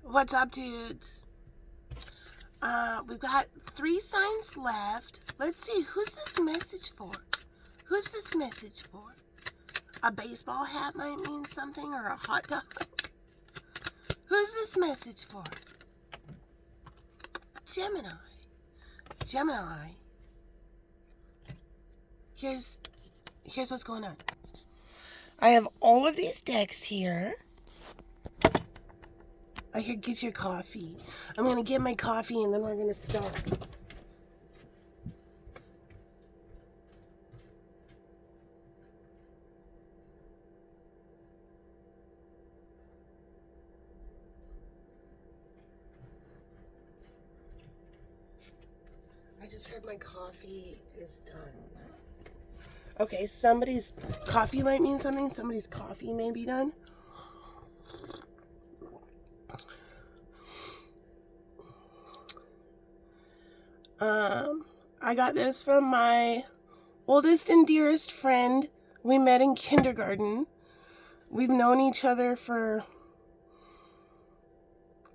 What's up, dudes? We've got 3 signs left. Let's see, who's this message for? Who's this message for? A baseball hat might mean something, or a hot dog. Who's this message for? Gemini. Gemini. Here's what's going on. I have all of these decks here. I hear get your coffee. I'm going to get my coffee and then we're going to start. I just heard my coffee is done. Okay, somebody's coffee might mean something. Somebody's coffee may be done. I got this from my oldest and dearest friend. We met in kindergarten. We've known each other for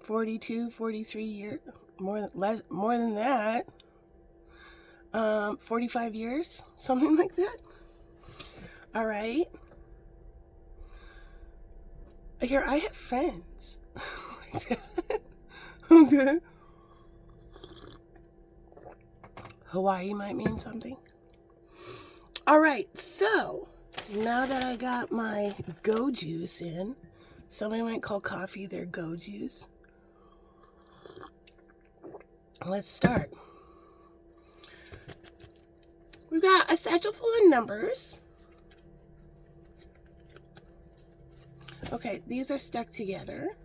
42, 43 years, more than that. 45 years, something like that. All right. Here, I have friends. Okay. Hawaii might mean something. All right, so now that I got my go juice in, somebody might call coffee their go juice. Let's start. We've got a satchel full of numbers. Okay, these are stuck together.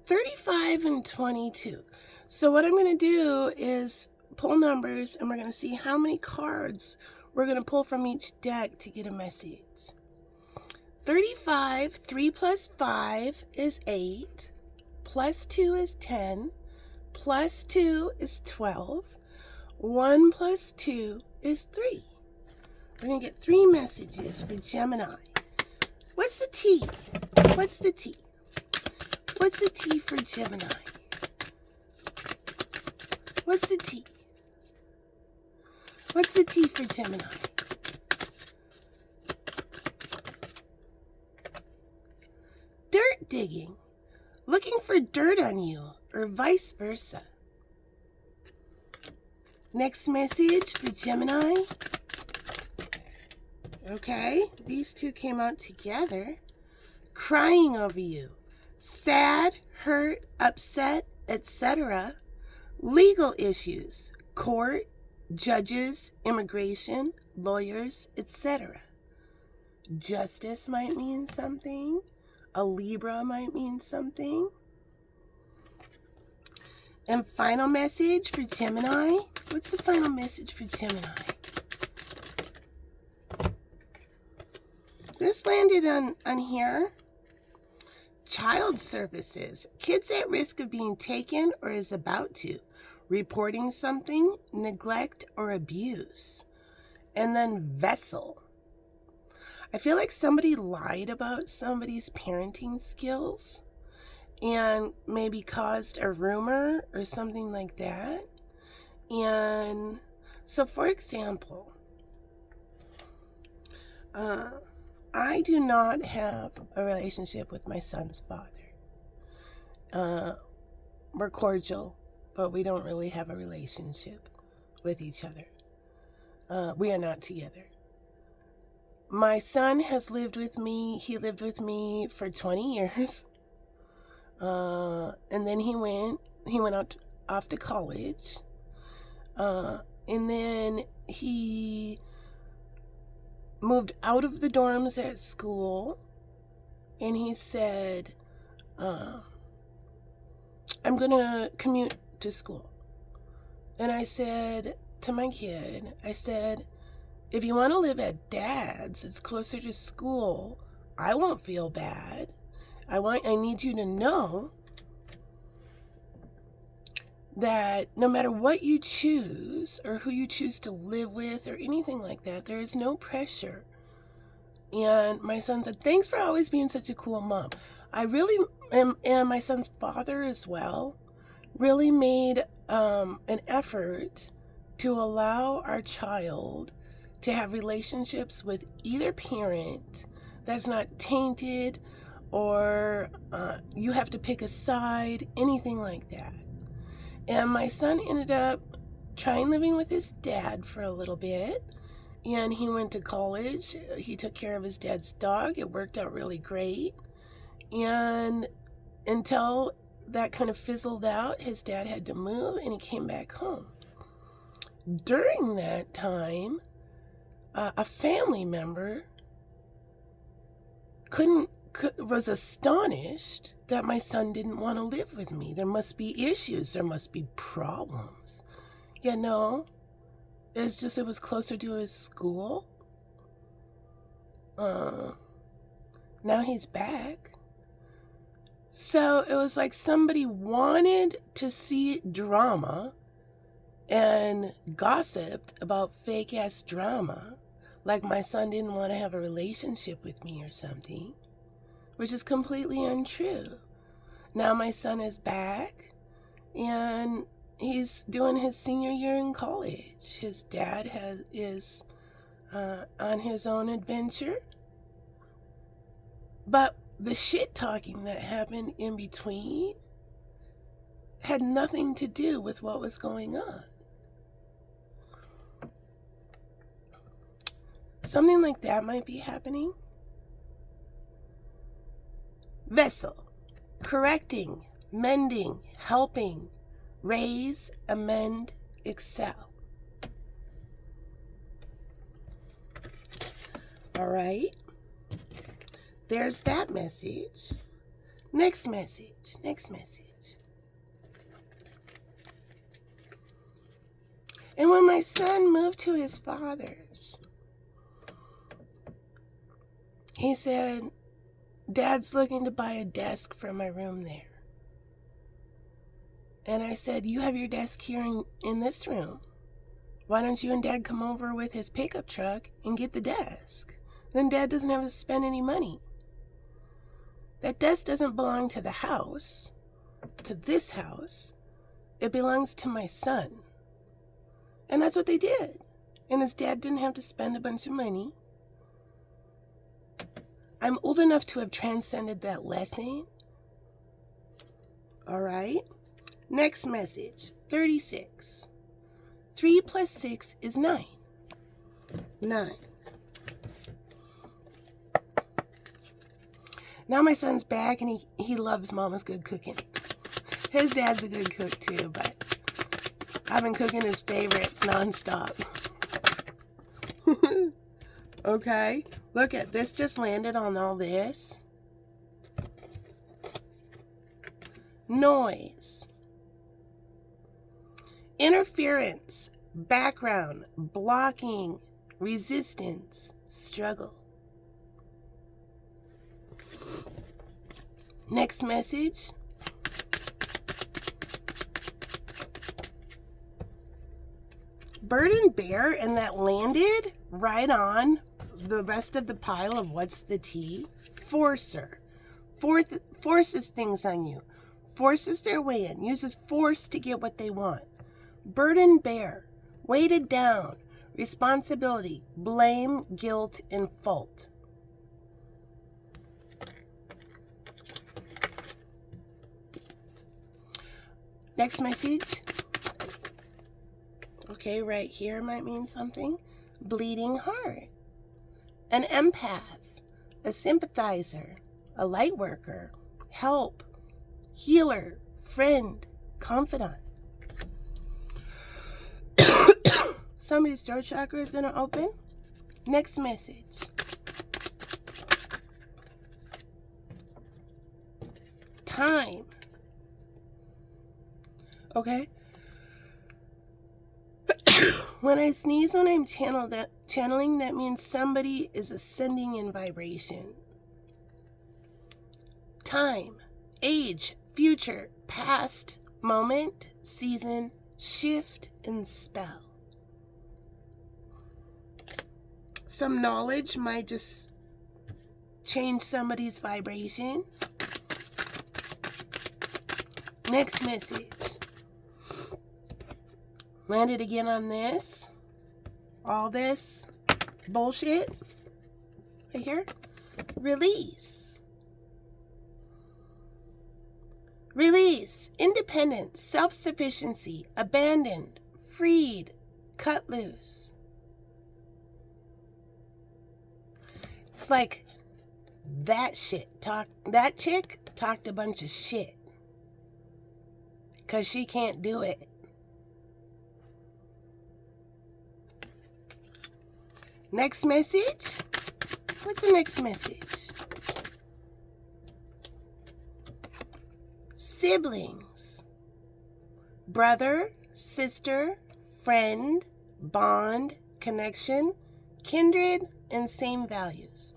35 and 22. So what I'm going to do is pull numbers, and we're going to see how many cards we're going to pull from each deck to get a message. 35, 3 plus 5 is 8, plus 2 is 10, plus 2 is 12, 1 plus 2 is 3. We're going to get 3 messages for Gemini. What's the T? What's the T? What's the T for Gemini? What's the T? What's the T for Gemini? Dirt digging. Looking for dirt on you, or vice versa. Next message for Gemini. Okay, these two came out together. Crying over you. Sad, hurt, upset, etc. Legal issues. Court, judges, immigration, lawyers, etc. Justice might mean something. A Libra might mean something. And final message for Gemini. What's the final message for Gemini? This landed on here. Child services. Kids at risk of being taken or is about to. Reporting something, neglect, or abuse. And then vessel. I feel like somebody lied about somebody's parenting skills and maybe caused a rumor or something like that. And so, for example, I do not have a relationship with my son's father. We're cordial, but we don't really have a relationship with each other. We are not together. My son has lived with me. He lived with me for 20 years. And then he went off to college. And then he moved out of the dorms at school, and he said, I'm going to commute to school. And I said to my kid, I said, if you want to live at Dad's, it's closer to school. I won't feel bad. I need you to know that no matter what you choose or who you choose to live with or anything like that, there is no pressure. And my son said, thanks for always being such a cool mom. I really, and my son's father as well, really made an effort to allow our child to have relationships with either parent that's not tainted or you have to pick a side, anything like that. And my son ended up trying living with his dad for a little bit, and he went to college. He took care of his dad's dog. It worked out really great. And until that kind of fizzled out, his dad had to move and he came back home. During that time, a family member was astonished that my son didn't want to live with me. There must be issues. There must be problems. You know, it was closer to his school. Now he's back. So it was like somebody wanted to see drama and gossiped about fake ass drama, like my son didn't want to have a relationship with me or something, which is completely untrue. Now my son is back and he's doing his senior year in college. His dad is on his own adventure. But the shit talking that happened in between had nothing to do with what was going on. Something like that might be happening. Vessel, correcting, mending, helping, raise, amend, excel. All right. There's that message. Next message. And when my son moved to his father's, he said, Dad's looking to buy a desk for my room there. And I said, you have your desk here in this room. Why don't you and Dad come over with his pickup truck and get the desk? Then Dad doesn't have to spend any money. That desk doesn't belong to the house, to this house. It belongs to my son. And that's what they did. And his dad didn't have to spend a bunch of money. I'm old enough to have transcended that lesson. All right. Next message, 36. 3 plus 6 is 9. 9. Now my son's back and he loves Mama's good cooking. His dad's a good cook too, but I've been cooking his favorites nonstop. Okay, look at this, just landed on all this. Noise. Interference, background, blocking, resistance, struggle. Next message. Bird and bear, and that landed right on the rest of the pile of what's the T? Forcer. Forces things on you. Forces their way in. Uses force to get what they want. Bird and bear. Weighted down. Responsibility. Blame, guilt, and fault. Next message. Okay, right here might mean something. Bleeding heart. An empath. A sympathizer. A light worker. Help. Healer. Friend. Confidant. Somebody's throat chakra is going to open. Next message. Time. Okay? When I sneeze, when I'm channeling, that means somebody is ascending in vibration. Time, age, future, past, moment, season, shift, and spell. Some knowledge might just change somebody's vibration. Next message. Landed again on this. All this bullshit. Right here. Release. Release. Independence. Self-sufficiency. Abandoned. Freed. Cut loose. It's like that chick talked a bunch of shit. Because she can't do it. Next message. What's the next message? Siblings. Brother, sister, friend, bond, connection, kindred, and same values.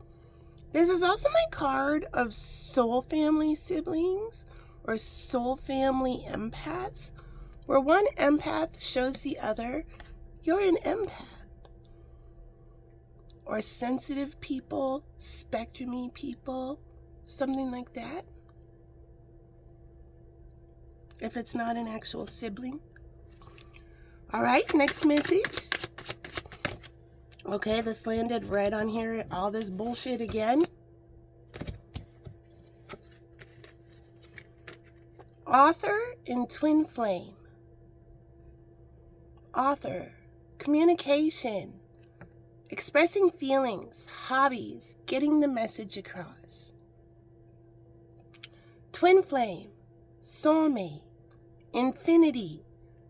This is also my card of soul family siblings or soul family empaths, where one empath shows the other, you're an empath. Or sensitive people, spectrum-y people, something like that. If it's not an actual sibling. All right, next message. Okay, this landed right on here. All this bullshit again. Author in twin flame. Author, communication, expressing feelings, hobbies, getting the message across. Twin flame, soulmate, infinity,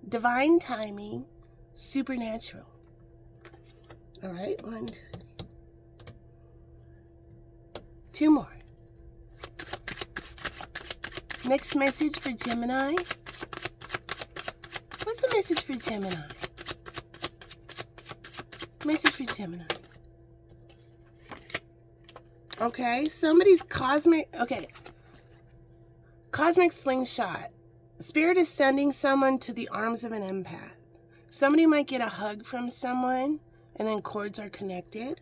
divine timing, supernatural. All right, 1, 2, 3. 2 more. Next message for Gemini. What's the message for Gemini? Message for Gemini. Okay, somebody's cosmic slingshot. Spirit is sending someone to the arms of an empath. Somebody might get a hug from someone and then cords are connected,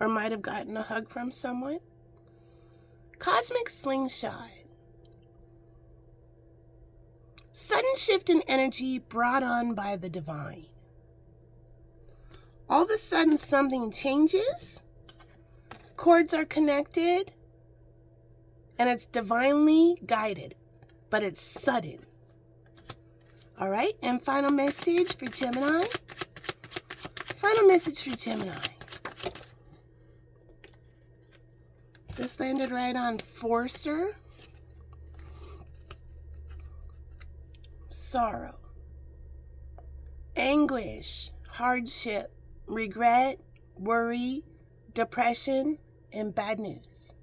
or might have gotten a hug from someone. Cosmic slingshot. Sudden shift in energy brought on by the divine. All of a sudden something changes, cords are connected, and it's divinely guided, but it's sudden. All right, and final message for Gemini. Final message for Gemini. This landed right on Forcer. Sorrow, anguish, hardship, regret, worry, depression, and bad news.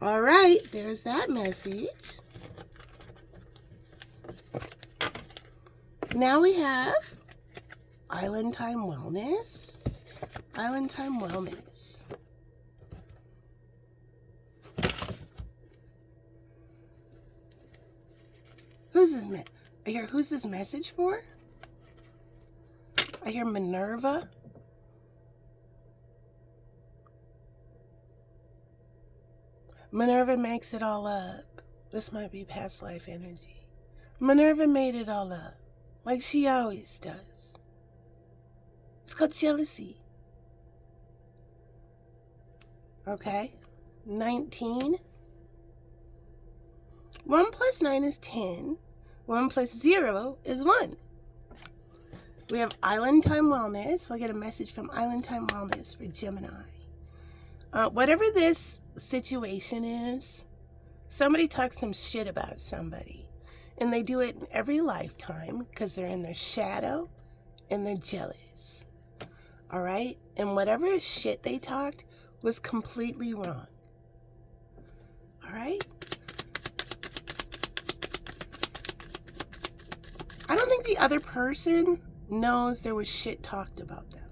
All right, there's that message. Now we have Island Time Wellness. Island Time Wellness. Who's this message for? I hear Minerva. Minerva makes it all up. This might be past life energy. Minerva made it all up, like she always does. It's called jealousy. Okay, 19. 1 plus 9 is 10. 1 plus 0 is 1. We have Island Time Wellness. We'll get a message from Island Time Wellness for Gemini. Whatever this situation is, somebody talks some shit about somebody. And they do it in every lifetime because they're in their shadow and they're jealous. All right? And whatever shit they talked was completely wrong. All right? I don't think the other person knows there was shit talked about them.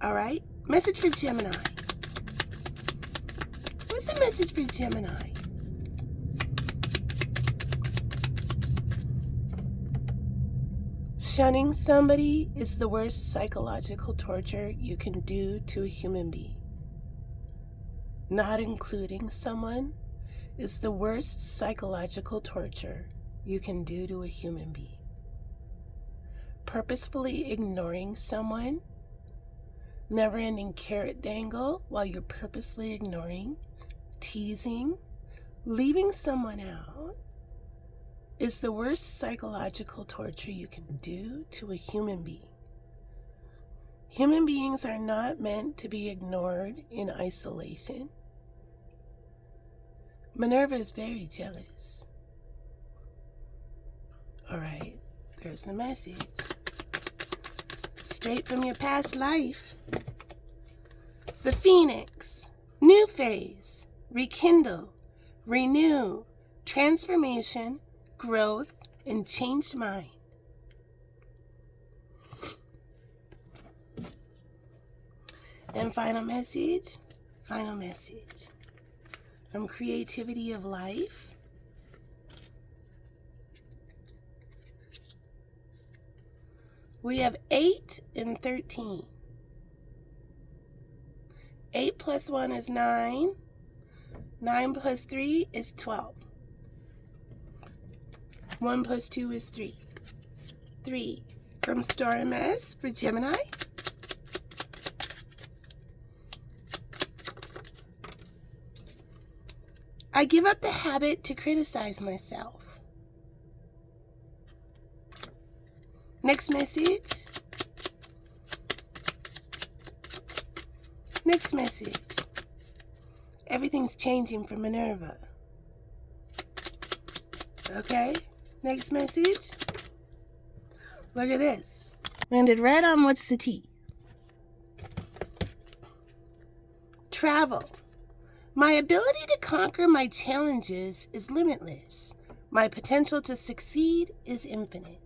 All right? Message for Gemini. What's the message for Gemini? Shunning somebody is the worst psychological torture you can do to a human being. Not including someone is the worst psychological torture you can do to a human being. Purposefully ignoring someone, never-ending carrot dangle while you're purposely ignoring, teasing, leaving someone out, is the worst psychological torture you can do to a human being. Human beings are not meant to be ignored in isolation. Minerva is very jealous. All right, there's the message. Straight from your past life. The Phoenix, new phase, rekindle, renew, transformation, growth, and changed mind. And final message from Creativity of Life. We have 8 and 13. 8 plus 1 is 9. 9 plus 3 is 12. 1 plus 2 is 3. 3. From Star MS for Gemini. I give up the habit to criticize myself. Next message. Next message. Everything's changing for Minerva. Okay? Next message. Look at this. Landed right on what's the T. Travel. My ability to conquer my challenges is limitless. My potential to succeed is infinite.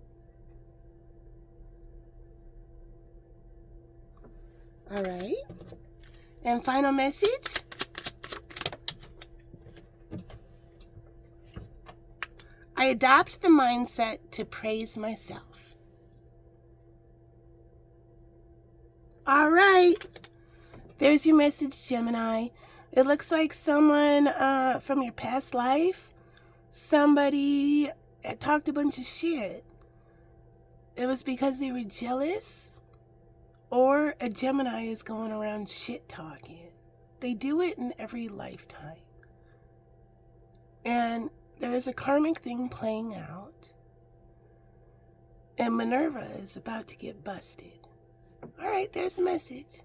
All right. And final message. I adopt the mindset to praise myself. All right. There's your message, Gemini. It looks like someone from your past life, somebody had talked a bunch of shit. It was because they were jealous, or a Gemini is going around shit talking. They do it in every lifetime. And there is a karmic thing playing out, and Minerva is about to get busted. All right, there's the message.